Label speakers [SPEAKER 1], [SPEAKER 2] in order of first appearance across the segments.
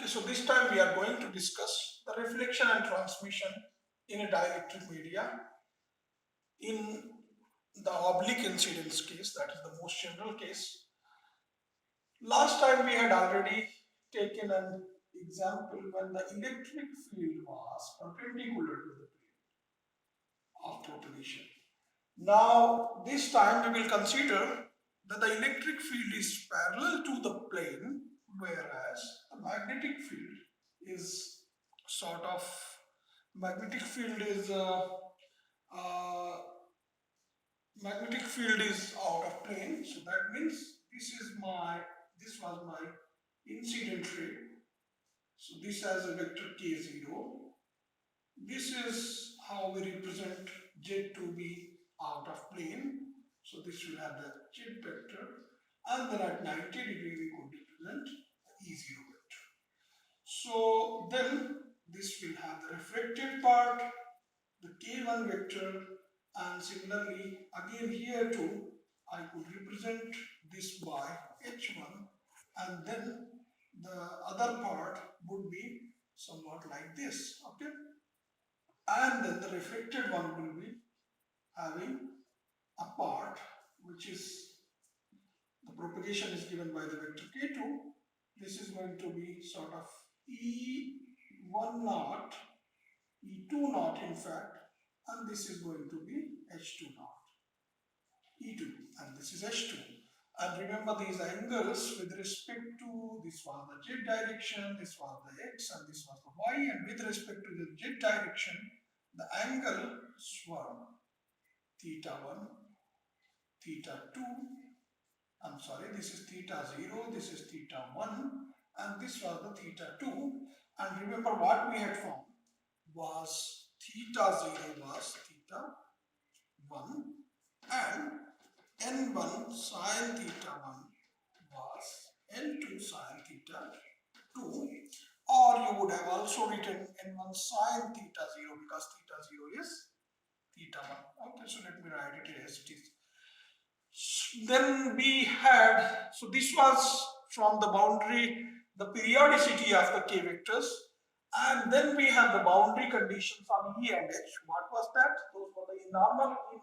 [SPEAKER 1] so this time we are going to discuss the reflection and transmission in a dielectric media in the oblique incidence case, that is the most general case. Last time we had already taken an example when the electric field was perpendicular to the plane of propagation. Now this time we will consider that the electric field is parallel to the plane, whereas the magnetic field is sort of magnetic field is uh, magnetic field is out of plane. So that means this was my incident ray. So this has a vector k0. This is how we represent Z to be out of plane. So this will have the Z vector, and then at 90 degree we could represent the E0 vector. So then this will have the reflected part, the K1 vector, and similarly again here too I could represent this by H1, and then the other part would be somewhat like this, okay? And then the reflected one will be having a part which is the propagation is given by the vector k2. This is going to be sort of E1 naught, E2 naught in fact, and this is going to be H2 naught, E2, and this is H2. And remember these angles with respect to this was the Z direction, this was the X, and this was the Y, and with respect to the Z direction, the angles were theta 1, theta 2, I'm sorry, this is theta 0, this is theta 1, and this was the theta 2. And remember what we had found was theta 0 was theta 1, and n1 sine theta 1 was n2 sine theta 2, or you would have also written n1 sine theta 0 because theta 0 is theta 1. Okay, so let me write it as it is. Then we had, so this was from the boundary, the periodicity of the k vectors, and then we have the boundary conditions on E and H. What was that? Those were the normal in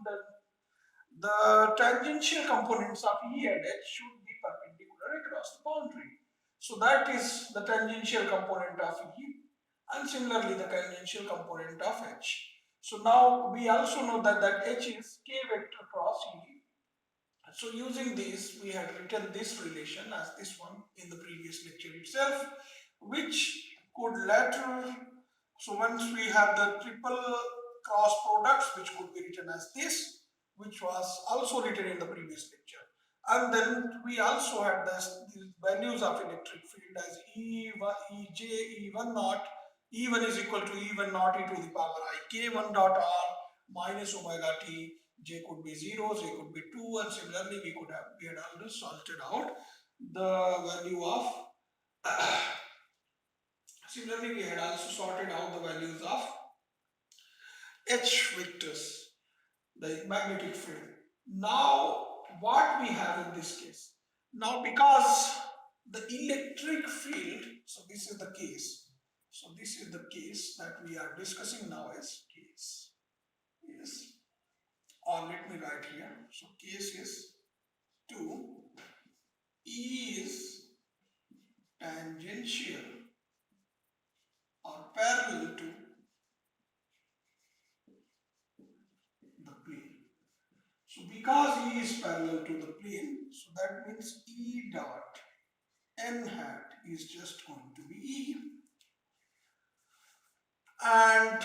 [SPEAKER 1] the tangential components of E and H should be perpendicular across the boundary. So that is the tangential component of E, and similarly the tangential component of H. So now we also know that H is k vector cross E. So using this, we had written this relation as this one in the previous lecture itself, which could later, so once we have the triple cross products, which could be written as this, which was also written in the previous lecture. And then we also had the values of electric field as E1, Ej, E1 naught, E1 is equal to E1 naught e to the power I, K1 dot R minus omega t, J could be 0, J could be 2, and similarly we had already sorted out the value of similarly we had also sorted out the values of H vectors, the magnetic field. Now what we have in this case, now because the electric field, so this is the case, so this is the case that we are discussing now as case is, or let me write here, so case is 2, E is tangential or parallel to the plane. So because E is parallel to the plane, so that means E dot n hat is just going to be E, and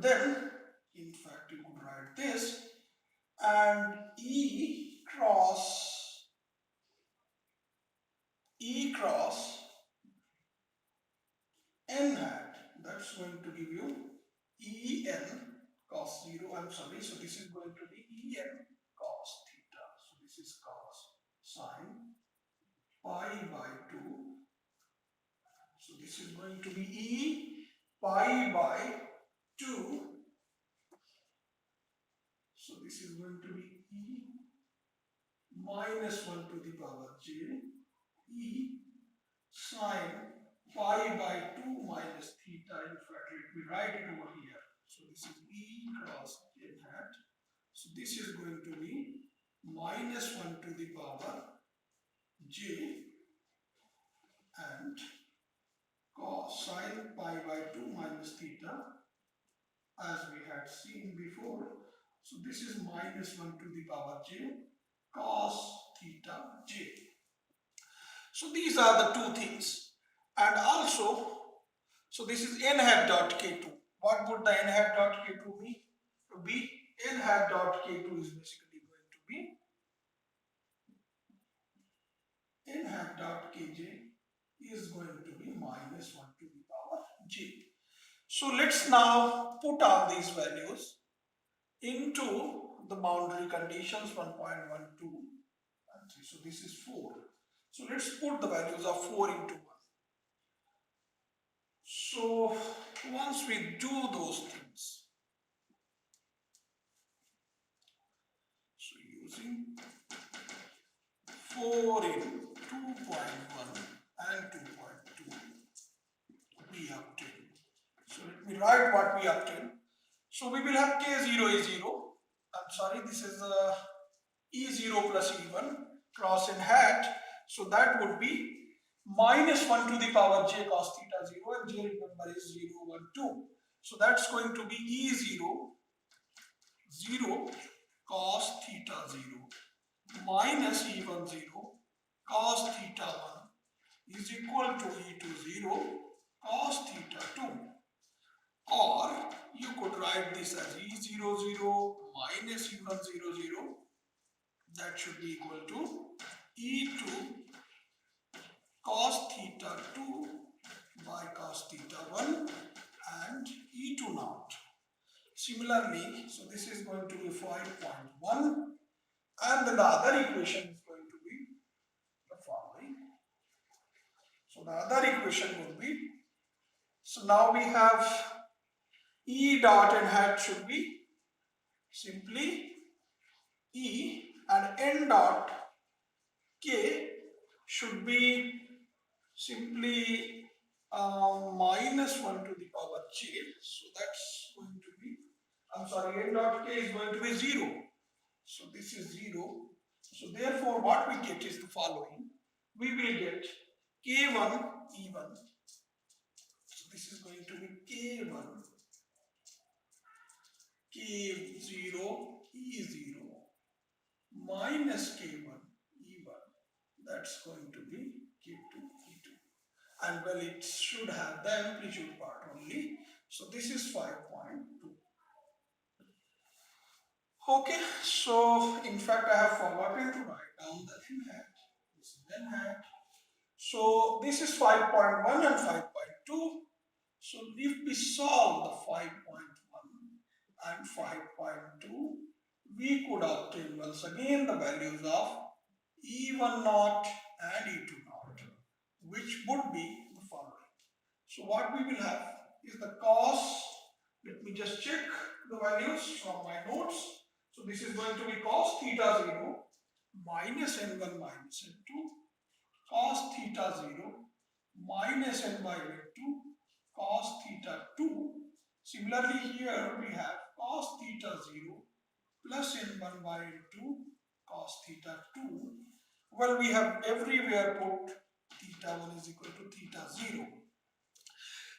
[SPEAKER 1] then in fact you could write this, and E cross n hat, that's going to give you En cos 0, I'm sorry, so this is going to be En cos theta, so this is cos sine pi by 2, so this is going to be E pi by 2, so this is going to be E minus 1 to the power j, E sine pi by 2 minus theta. In fact, let me write it over here. So this is E cross J hat. So this is going to be minus 1 to the power j and cos sine pi by 2 minus theta as we had seen before. So this is minus 1 to the power j cos theta j. So these are the two things. And also, so this is n hat dot k2. What would the n hat dot k2 be? N hat dot k2 is basically going to be n hat dot kj is going to be minus 1 to the power j. So let's now put all these values into the boundary conditions 1.12 and 3. So this is 4. So let's put the values of 4 into 1. So once we do those things, so using 4 in 2.1 and 2.2, we obtain. So let me write what we obtain. So we will have k0 is 0. I'm sorry, this is E0 plus E1 cross n hat. So that would be minus 1 to the power j cos theta 0, and j remember is 0, 1, 2. So that's going to be E0 0 cos theta 0 minus E1 0 cos theta 1 is equal to E2 0 cos theta 2. Or you could write this as E0 0 minus E1 0 0. That should be equal to E2 cos theta 2 by cos theta 1 and E2 naught. Similarly, so this is going to be 5.1, and then the other equation is going to be the following. So the other equation would be, so now we have E dot n hat should be simply E, and n dot k should be simply minus 1 to the power j. So that's going to be, I'm sorry, n dot k is going to be 0. So this is 0. So therefore what we get is the following. We will get k1 e1. So this is going to be k1 k0 e0 minus k1 e1. That's going to be k2 e2. And well, it should have the amplitude part only. So this is 5.2. Okay, so in fact I have forgotten to write down the n hat. This is n hat. So this is 5.1 and 5.2. So if we solve the 5.1 and 5.2, we could obtain once again the values of E1 naught and E2 naught, which would be the following. So what we will have is the cos, let me just check the values from my notes. So this is going to be cos theta 0 minus n1 minus n2, cos theta 0 minus n by n2, cos theta 2. Similarly here we have cos theta 0 plus n1 by n2 cos theta 2. Well, we have everywhere put theta 1 is equal to theta 0.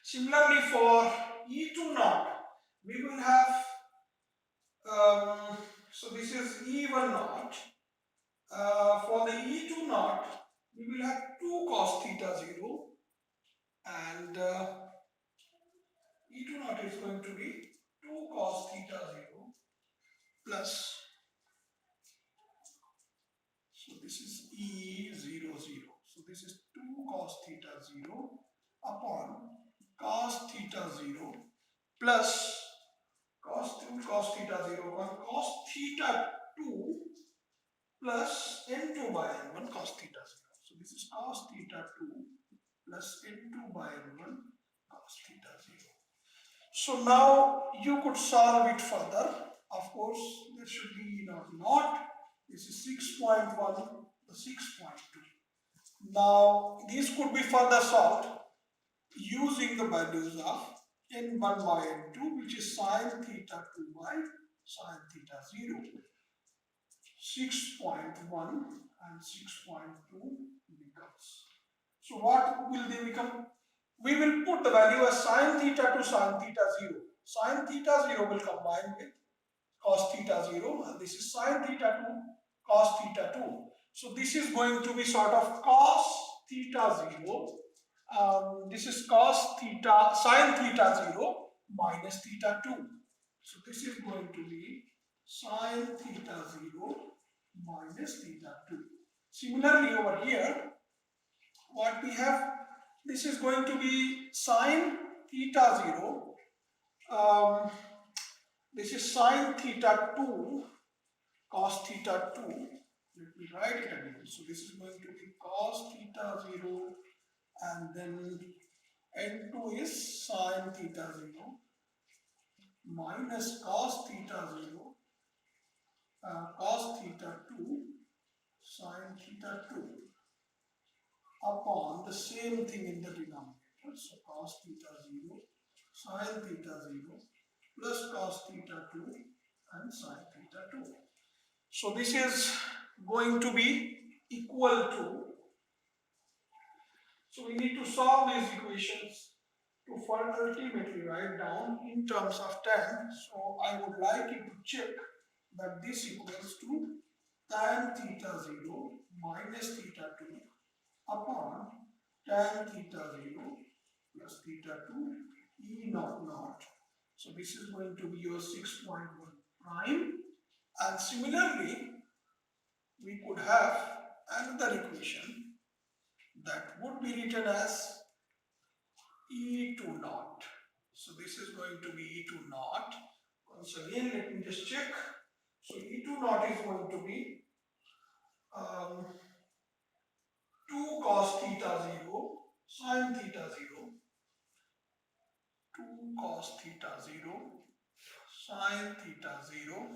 [SPEAKER 1] Similarly for E2 naught, we will have, so this is E1 naught. For the E2 naught, we will have 2 cos theta 0, and E2 naught is going to be 2 cos theta 0 plus, so this is E0 0. So this is 2 cos theta 0 upon cos theta 0 plus cos theta 0 upon cos theta 2 plus n2 by n1 cos theta 0. So this is cos theta 2 plus n2 by n1 cos theta 0. So now you could solve it further. Of course, there should be not. This is 6.1, the 6.2. Now these could be further solved. using the values of n1 by n2, which is sine theta 2 by sine theta 0, 6.1 and 6.2 becomes. So what will they become? We will put the value as sine theta to sine theta 0. Sine theta 0 will combine with cos theta 0, and this is sine theta 2 cos theta 2. So this is going to be sort of cos theta 0. This is cos theta sine theta 0 minus theta 2. So this is going to be sine theta 0 minus theta 2. Similarly over here, what we have, this is going to be sine theta 0. This is sine theta 2 cos theta 2. Let me write it again. So this is going to be cos theta 0, and then n2 is sine theta 0 minus cos theta 0 cos theta 2 sine theta 2 upon the same thing in the denominator. So cos theta 0 sine theta 0 plus cos theta 2 and sine theta 2. So this is going to be equal to, so we need to solve these equations to ultimately write down in terms of tan. So I would like you to check that this equals to tan theta 0 minus theta 2 upon tan theta 0 plus theta 2 e naught naught. So this is going to be your 6.1 prime, and similarly we could have another equation that would be written as E2 naught. So this is going to be E2 naught. Once again, let me just check. So E2 naught is going to be 2 cos theta 0 sine theta 0, 2 cos theta 0 sine theta 0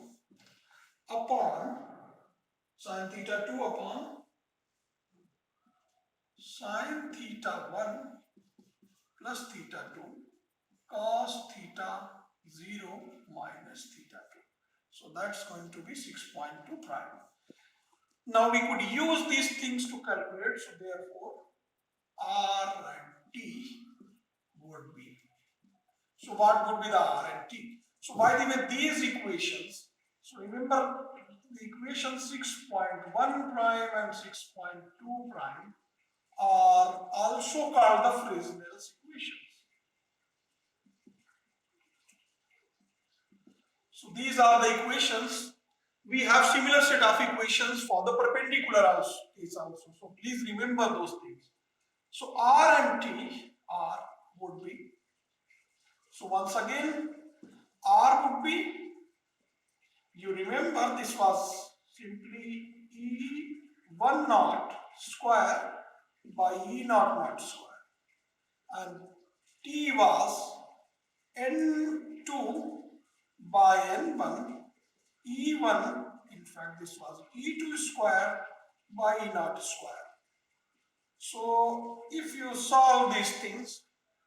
[SPEAKER 1] upon sine theta 2 upon sine theta 1 plus theta 2 cos theta 0 minus theta 2. So that's going to be 6.2 prime. Now we could use these things to calculate. So therefore R and T would be. So what would be the R and T? So by the way, these equations, so remember the equation 6.1 prime and 6.2 prime are also called the Fresnel's equations. So these are the equations. We have similar set of equations for the perpendicular case also. So please remember those things. So R and T, R would be, so once again, R would be, you remember this was simply E1 naught square by E naught naught square, and T was N2 by N1, E1, in fact this was E2 square by E naught square. So if you solve these things,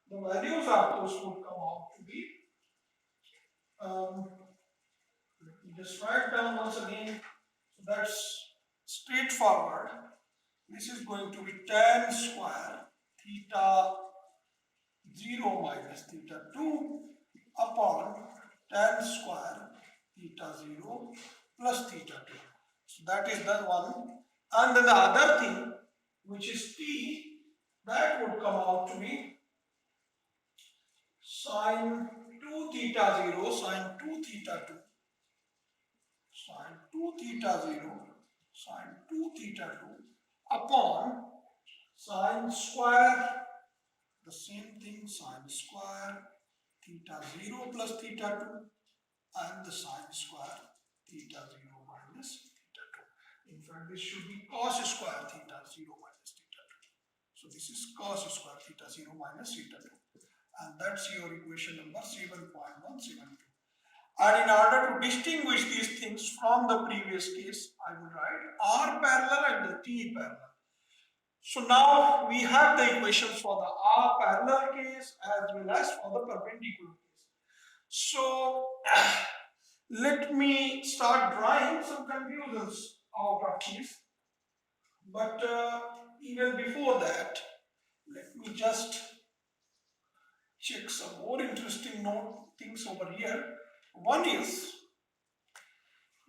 [SPEAKER 1] the values of those would come out to be, let me just write down once again. So that's straightforward. This is going to be tan square theta 0 minus theta 2 upon tan square theta 0 plus theta 2. So that is the one. And then the other thing, which is T, that would come out to be sine 2 theta 0 sine 2 theta 2 sine 2 theta 0 sine 2 theta 2 upon sine square, the same thing, sine square theta 0 plus theta 2 and the sine square theta 0 minus theta 2. In fact, this should be cos square theta 0 minus theta 2. So this is cos square theta 0 minus theta 2. And that's your equation number 7.172. And in order to distinguish these things from the previous case, I will write R parallel and the T parallel. So now we have the equations for the R parallel case as well as for the perpendicular case. So let me start drawing some conclusions out of this. But even before that, let me just check some more interesting things over here. One is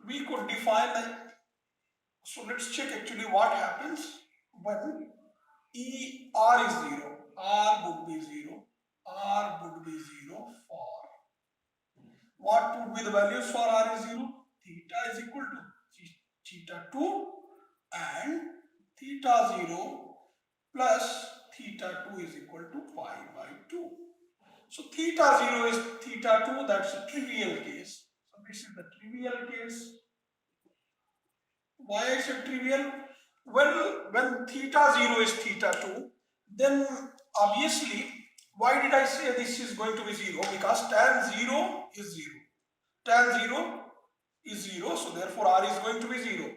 [SPEAKER 1] we could define the, so let's check actually what happens when R is 0. R would be 0. R would be 0 for, what would be the values for R is 0? Theta is equal to theta 2 and theta 0 plus theta 2 is equal to pi by 2. So theta 0 is theta 2, that's a trivial case. So this is the trivial case. Why is it trivial? Well, when theta 0 is theta 2, then obviously, why did I say this is going to be 0? Because tan 0 is 0. Tan 0 is 0, so therefore R is going to be 0.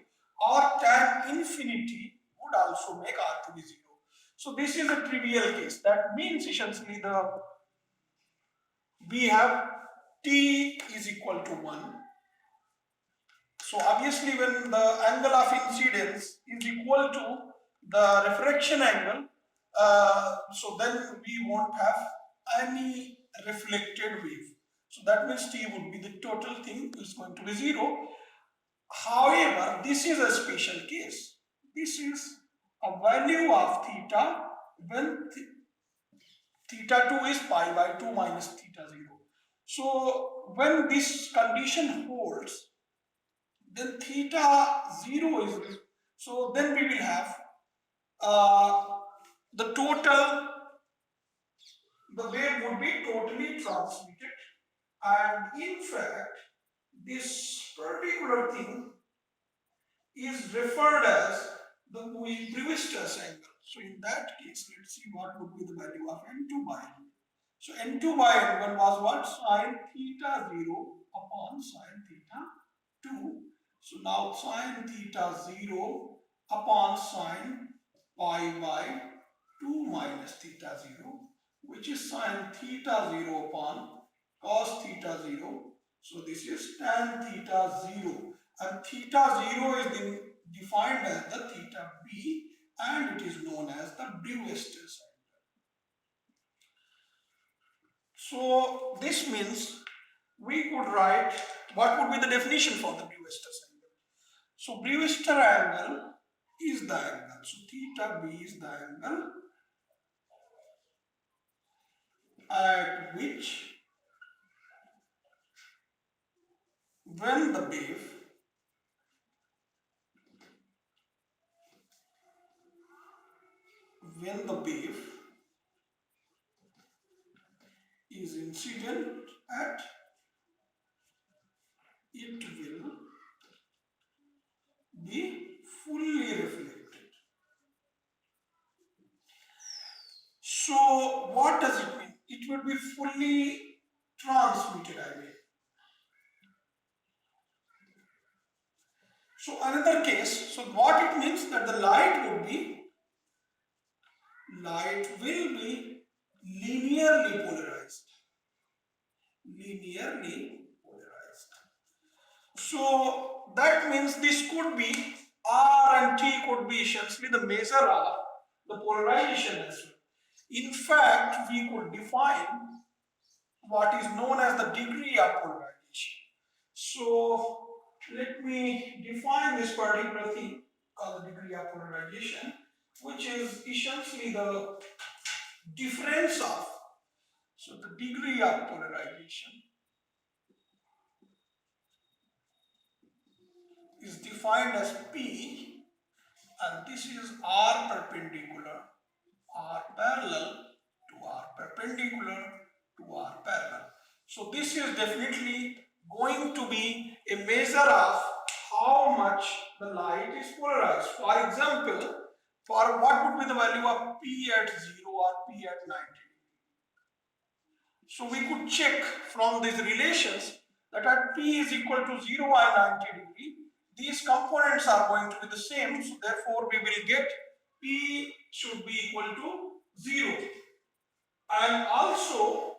[SPEAKER 1] Or tan infinity would also make R to be 0. So this is a trivial case. That means essentially we have T is equal to 1. So obviously when the angle of incidence is equal to the refraction angle, so then we won't have any reflected wave. So that means T would be the total thing is going to be 0. However, this is a special case. This is a value of theta when theta 2 is pi by 2 minus theta 0. So when this condition holds, then theta 0 is, so then we will have the total, the wave would be totally transmitted, and in fact this particular thing is referred as the Brewster's angle. So in that case, let's see what would be the value of N2 by N1. So N2 by N1 was what? Sine theta 0 upon sine theta 2. So now sine theta 0 upon sine pi by 2 minus theta 0, which is sine theta 0 upon cos theta 0. So this is tan theta 0. And theta 0 is defined as the theta b, and it is known as the Brewster's angle. So this means we could write what would be the definition for the Brewster's angle. So Brewster angle is the angle. So theta b is the angle at which when the wave is incident at, it will be fully reflected. So what does it mean? It will be fully transmitted, I mean. So another case, so what it means that the light will be linearly polarized. So that means this could be R and T could be essentially the measure of the polarization as well. In fact, we could define what is known as the degree of polarization. So let me define this particular thing called the degree of polarization, which is essentially the difference of, so the degree of polarization is defined as P, and this is R perpendicular, R parallel to R perpendicular to R parallel. So this is definitely going to be a measure of how much the light is polarized. For example, for what would be the value of P at 0 or P at 90 degree? So we could check from these relations that at P is equal to 0 and 90 degree, these components are going to be the same. So therefore we will get P should be equal to 0. And also,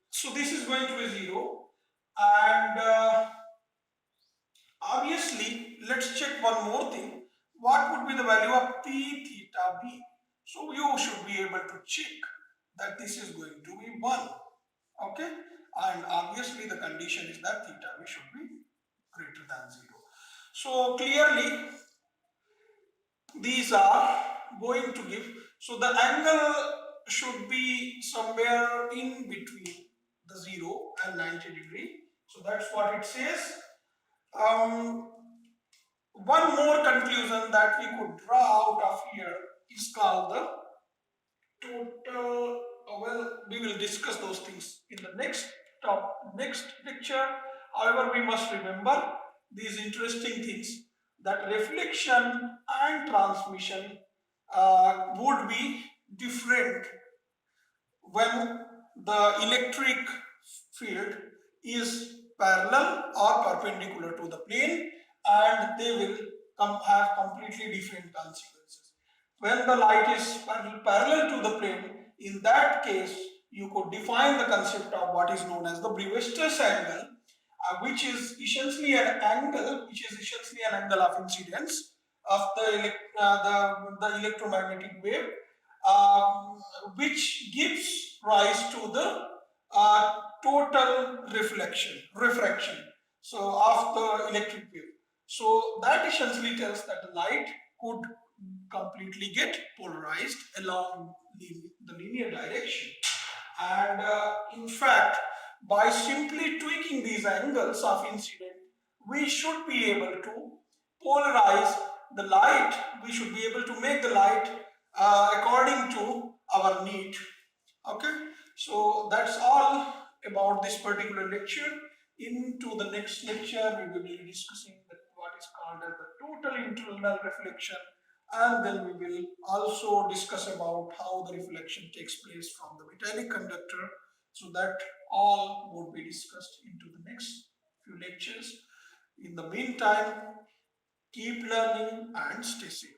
[SPEAKER 1] so this is going to be 0. And obviously, let's check one more thing. What would be the value of P theta B? So you should be able to check that this is going to be 1. Okay, and obviously the condition is that theta B should be greater than 0. So clearly these are going to give, so the angle should be somewhere in between the 0 and 90 degree. So that's what it says. One more conclusion that we could draw out of here is called the total, well, we will discuss those things in the next lecture. However, we must remember these interesting things, that reflection and transmission would be different when the electric field is parallel or perpendicular to the plane, and they will have completely different consequences. When the light is parallel to the plane, in that case you could define the concept of what is known as the Brewster's angle, which is essentially an angle of incidence of the electromagnetic wave, um, which gives rise to the total refraction, so of the electric wave. So that essentially tells that the light could completely get polarized along the linear direction. And in fact, by simply tweaking these angles of incidence, we should be able to polarize the light. We should be able to make the light according to our need. Okay, so that's all about this particular lecture. Into the next lecture, we will be discussing what is called as the total internal reflection, and then we will also discuss about how the reflection takes place from the metallic conductor. So that all would be discussed into the next few lectures. In the meantime, keep learning and stay safe.